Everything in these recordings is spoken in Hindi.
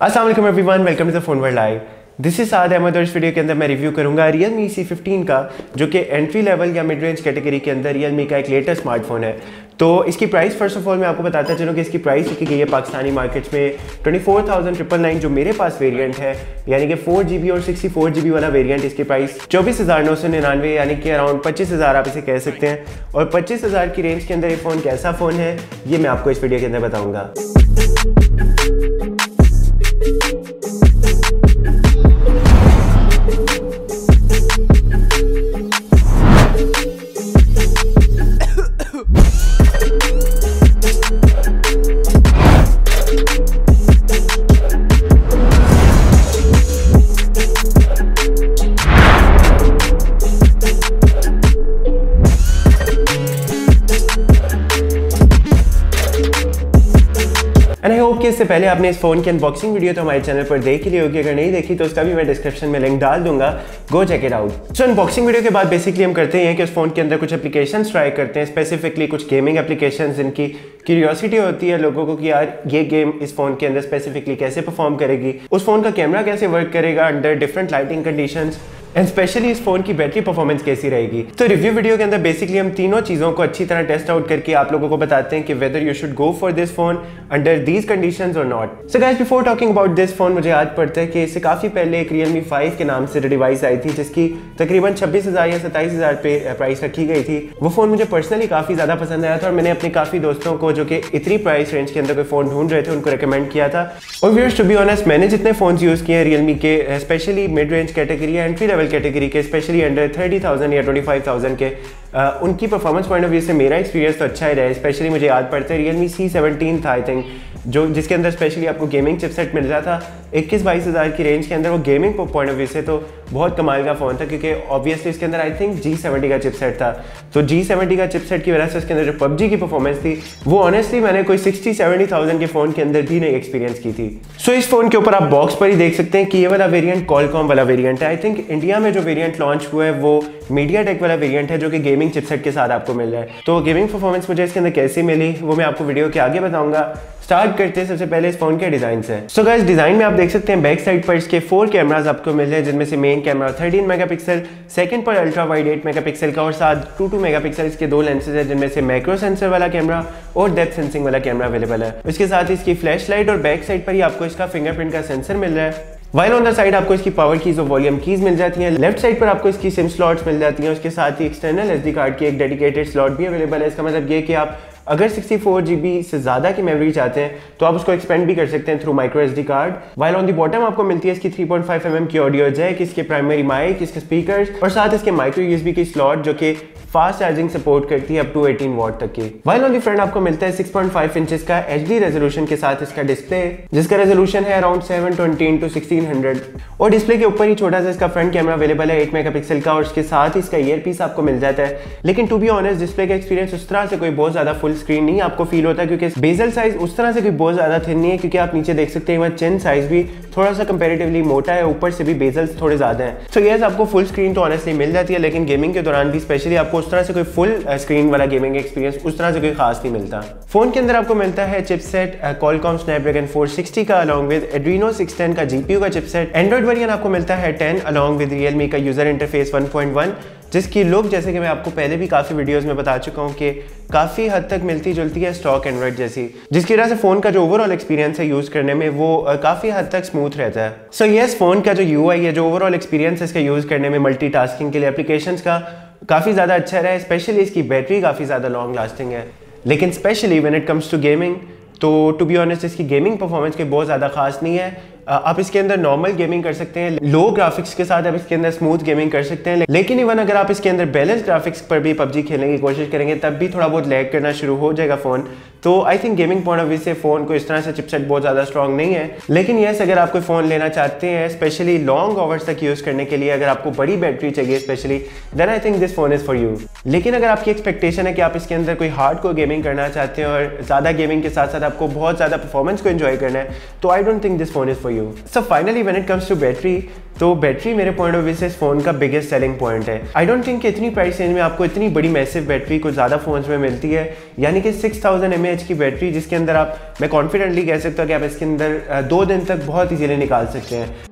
अस्सलाम वालेकुम everyone, welcome to the Phone World live. This is Saad Ahmed और इस वीडियो के अंदर मैं रिव्यू करूंगा Realme C15 का, जो कि एंट्री लेवल या मिड रेंज कैटेगरी के अंदर Realme का एक लेटेस्ट स्मार्टफोन है। तो इसकी प्राइस फर्स्ट ऑफ ऑल मैं आपको बताता चलूँ कि इसकी प्राइस लिखी गई है पाकिस्तानी मार्केट्स में 24,999 जो मेरे पास वेरिएंट है, यानी कि 4GB और 64GB वाला वेरिएंट। इसकी प्राइस 24,999 यानी कि अराउंड 25,000 आप इसे कह सकते हैं। और 25,000 की रेंज के अंदर ये फ़ोन कैसा फ़ोन है ये मैं आपको इस वीडियो के अंदर बताऊँगा। एंड आई होप कि इससे पहले आपने इस फोन की अनबॉक्सिंग वीडियो तो हमारे चैनल पर देख ही ली होगी। अगर नहीं देखी तो उसका भी मैं डिस्क्रिप्शन में लिंक डाल दूंगा, go check it out. So unboxing video के बाद बेसिकली हम करते हैं कि उस फोन के अंदर कुछ एप्लीकेशंस ट्राई करते हैं, स्पेसिफिकली कुछ गेमिंग एप्लीकेशंस जिनकी क्यूरियोसिटी होती है लोगों को कि यार ये गेम इस फोन के अंदर स्पेसिफिकली कैसे परफॉर्म करेगी, उस फोन का कैमरा कैसे वर्क करेगा under different lighting conditions, and specially इस फोन की बैटरी परफॉर्मेंस कैसी रहेगी। तो रिव्यू वीडियो के अंदर बेसिकली हम तीनों चीज़ों को अच्छी तरह टेस्ट आउट करके आप लोगों को बताते हैं कि whether you should go for this phone under these conditions और not. So guys, before talking about this phone मुझे याद पड़ता है कि इससे काफ़ी पहले एक Realme 5 के नाम से डिवाइस आई थी जिसकी तकरीबन 26,000 या 27,000 पे प्राइस रखी गई थी। वो फ़ोन मुझे पर्सनली काफ़ी ज़्यादा पसंद आया था और मैंने अपने काफ़ी दोस्तों को जो कि इतनी प्राइस रेंज के अंदर कोई फ़ोन ढूंढ रहे थे उनको रिकमेंड किया था। और व्यूअर्स, टू बी ऑनेस्ट, मैंने जितने फ़ोन्स यूज़ किए हैं Realme के, स्पेशली मिड रेंज कैटेगरी या एंट्री लेवल कैटेगरी के, स्पेशली अंडर 30,000 या 25,000 के, उनकी परफॉर्मेंस पॉइंट ऑफ व्यू से मेरा एक्सपीरियंस तो अच्छा ही रहा है। स्पेशली मुझे याद पड़ता है Realme C17 था आई थिंक, जो जिसके अंदर स्पेशली आपको गेमिंग चिपसेट मिल रहा था 21-22,000 की रेंज के अंदर। वो गेमिंग पॉइंट ऑफ व्यू से तो बहुत कमाल का फ़ोन था क्योंकि ऑब्वियसली इसके अंदर आई थिंक G70 का चिपसेट था। तो G70 का चिपसेट की वजह से उसके अंदर जो PUBG की परफॉर्मेंस थी वो ऑनेस्टली मैंने कोई 60-70,000 के फ़ोन के अंदर भी नहीं एक्सपीरियंस की थी। सो इस फ़ोन के ऊपर आप बॉक्स पर ही देख सकते हैं कि ये वाला वेरिएंट कॉलकॉम वाला वेरिएंट है। आई थिंक इंडिया में जो वेरिएंट लॉन्च हुआ है वो MediaTek वाला वेरिएंट है जो कि गेमिंग चिपसेट के साथ आपको मिल रहा है। तो गेमिंग परफॉर्मेंस मुझे इसके अंदर कैसी मिली वो मैं आपको वीडियो के आगे बताऊंगा। स्टार्ट करते हैं सबसे पहले इस फोन के डिजाइन से। सो गाइस, डिजाइन में आप देख सकते हैं बैक साइड पर इसके 4 कैमरास आपको मिल रहे हैं, जिनमें से मेन कैमरा 13 मेगापिक्सल, सेकंड पर अल्ट्रा वाइड 8 मेगापिक्सल का और साथ 22 मेगापिक्सल इसके 2 लेंसेज है जिनमें से मैक्रो सेंसर वाला कैमरा और डेप्थ सेंसिंग वाला कैमरा अवेलेबल है। उसके साथ इसकी फ्लैश लाइट और बैक साइड पर ही आपको इसका फिंगरप्रिंट का सेंसर मिल रहा है। वाइल ऑन द साइड आपको इसकी पावर कीज और वॉल्यूम कीज मिल जाती हैं। लेफ्ट साइड पर आपको इसकी सिम स्लॉट्स मिल जाती हैं। उसके साथ ही एक्सटर्नल SD कार्ड की एक डेडिकेटेड स्लॉट भी अवेलेबल है। इसका मतलब ये कि आप अगर 64GB से ज़्यादा की मेमोरी चाहते हैं तो आप उसको एक्सपेंड भी कर सकते हैं through micro SD card. While on the bottom आपको मिलती है इसकी 3.5mm की ऑडियो जैक, इसके प्राइमरी माइक, इसके स्पीकर्स और साथ इसके माइक्रो USB की स्लॉट जो कि फास्ट चार्जिंग सपोर्ट करती है अप टू 18 वॉट तक की। वाइल ऑन दी फ्रंट आपको मिलता है 6.5 इंचेस का HD रेजोल्यूशन के साथ इसका डिस्प्ले, जिसका रेजोल्यूशन है अराउंड 720x1600। और डिस्प्ले के ऊपर ही छोटा सा इसका फ्रंट कैमरा अवेलेबल है 8 मेगापिक्सल का और उसके साथ ही इसका ईयर पीस आपको मिल जाता है। लेकिन टू बी ऑनेस्ट, डिस्प्ले का एक्सपीरियंस उस तरह से कोई बहुत ज्यादा फुल स्क्रीन नहीं आपको फील होता क्योंकि बेजल साइज उस तरह से कोई बहुत ज्यादा थिन नहीं है, क्योंकि आप नीचे देख सकते हैं वह चिन साइज भी थोड़ा सा कंपैरेटिवली मोटा है, ऊपर से भी बेजल्स थोड़े ज्यादा हैं। सो यस, आपको फुल स्क्रीन तो ऑनेस्टली मिल जाती है, लेकिन गेमिंग के दौरान भी स्पेशली आपको उस तरह से कोई फुल स्क्रीन वाला गेमिंग एक्सपीरियंस उस तरह से कोई खास नहीं मिलता। फोन के अंदर आपको मिलता है चिपसेट Qualcomm Snapdragon 460 का अलॉन्ग विद Adreno 610 का GPU का चिपसेट। एंड्रॉइड वेरिएंट आपको मिलता है 10 अलॉन्ग विद Realme का यूजर इंटरफेस 1.1, जिसकी लुक जैसे कि मैं आपको पहले भी काफ़ी वीडियोस में बता चुका हूँ कि काफ़ी हद तक मिलती जुलती है स्टॉक एंड्रॉइड जैसी, जिसकी वजह से फ़ोन का जो ओवरऑल एक्सपीरियंस है यूज़ करने में वो काफ़ी हद तक स्मूथ रहता है। सो यस, फ़ोन का जो UI है, जो ओवरऑल एक्सपीरियंस है इसका यूज़ करने में मल्टीटास्किंग के लिए एप्लीकेशंस का काफ़ी ज़्यादा अच्छा रहा है। स्पेशली इसकी बैटरी काफ़ी ज़्यादा लॉन्ग लास्टिंग है, लेकिन specially when it comes to gaming तो टू बी ऑनेस्ट इसकी गेमिंग परफॉर्मेंस के बहुत ज़्यादा खास नहीं है। आप इसके अंदर नॉर्मल गेमिंग कर सकते हैं, लो ग्राफिक्स के साथ आप इसके अंदर स्मूथ गेमिंग कर सकते हैं, लेकिन इवन अगर आप इसके अंदर बैलेंस ग्राफिक्स पर भी PUBG खेलने की कोशिश करेंगे तब भी थोड़ा बहुत लैग करना शुरू हो जाएगा फ़ोन। तो I think gaming point of view से फ़ोन को इस तरह से चिपसेट बहुत ज़्यादा स्ट्रॉन्ग नहीं है। लेकिन यस, अगर आप कोई फ़ोन लेना चाहते हैं स्पेशली लॉन्ग आवर्स तक यूज़ करने के लिए, अगर आपको बड़ी बैटरी चाहिए specially, then I think this phone is for you. लेकिन अगर आपकी एक्सपेक्टेशन है कि आप इसके अंदर कोई हार्ड कोर गेमिंग करना चाहते हैं और ज़्यादा गेमिंग के साथ साथ आपको बहुत ज़्यादा परफॉर्मेंस को एंजॉय करना है, तो I don't think this phone is for you. So finally when it comes to battery, तो बैटरी मेरे पॉइंट ऑफ व्यू से इस फोन का बिगेस्ट सेलिंग पॉइंट है। आई डोंट थिंक कि इतनी प्राइस रेंज में आपको इतनी बड़ी मैसिव बैटरी कुछ ज़्यादा फोन्स में मिलती है, यानी कि 6000 mAh mAh की बैटरी, जिसके अंदर आप, मैं कॉन्फिडेंटली कह सकता हूँ कि आप इसके अंदर 2 दिन तक बहुत इजीली निकाल सकते हैं।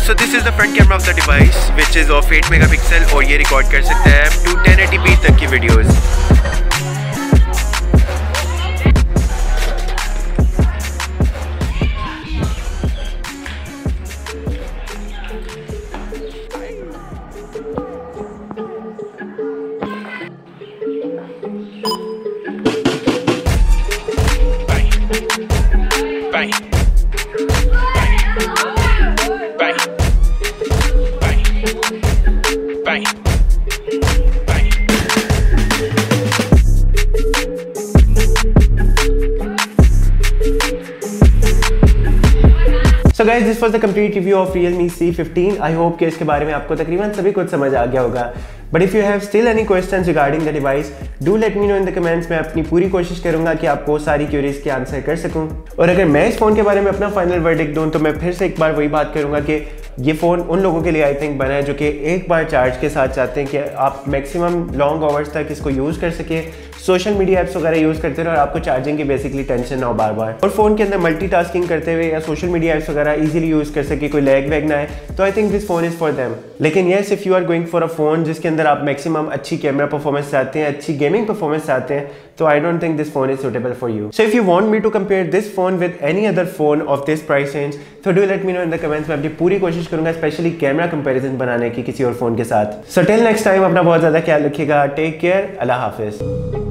So this is the front camera of the device, which is of 8 megapixel और ये रिकॉर्ड कर सकता है up to 1080p तक की videos. So guys, this was the complete review of Realme C15. I hope कि इसके बारे में आपको तकरीबन सभी कुछ समझ आ गया होगा। But if you have still any questions regarding the device, do let me know in the comments. मैं अपनी पूरी कोशिश करूंगा कि आपको सारी क्यूरीज के आंसर कर सकूं। और अगर मैं इस फ़ोन के बारे में अपना फाइनल वर्डिक्ट दूं तो मैं फिर से एक बार वही बात करूंगा कि ये फ़ोन उन लोगों के लिए आई थिंक बना है जो कि एक बार चार्ज के साथ चाहते हैं कि आप मैक्सिमम लॉन्ग आवर्स तक इसको यूज़ कर सके, सोशल मीडिया ऐप्स वगैरह यूज़ करते रहो और आपको चार्जिंग की बेसिकली टेंशन ना हो बार बार, और फ़ोन के अंदर मल्टीटास्किंग करते हुए या सोशल मीडिया ऐप्स वगैरह इजीली यूज़ कर सके, कोई लैग वैग ना है। तो I think this phone is for them. लेकिन yes, if you are going for a phone जिसके अंदर आप मैक्सिमम अच्छी कैमरा परफॉर्मेंस चाहते हैं, अच्छी गेमिंग परफॉर्मेंस चाहते हैं, तो I don't think this phone is suitable for you. So if you want me to compare this phone with any other phone of this price range, तो do let me know in the comments. मैं अपनी पूरी कोशिश करूंगा स्पेशली कैमरा कंपैरिजन बनाने की किसी और फोन के साथ। सो टिल नेक्स्ट टाइम अपना बहुत ज़्यादा ख्याल रखिएगा। Take care. अल्लाह हाफिज़।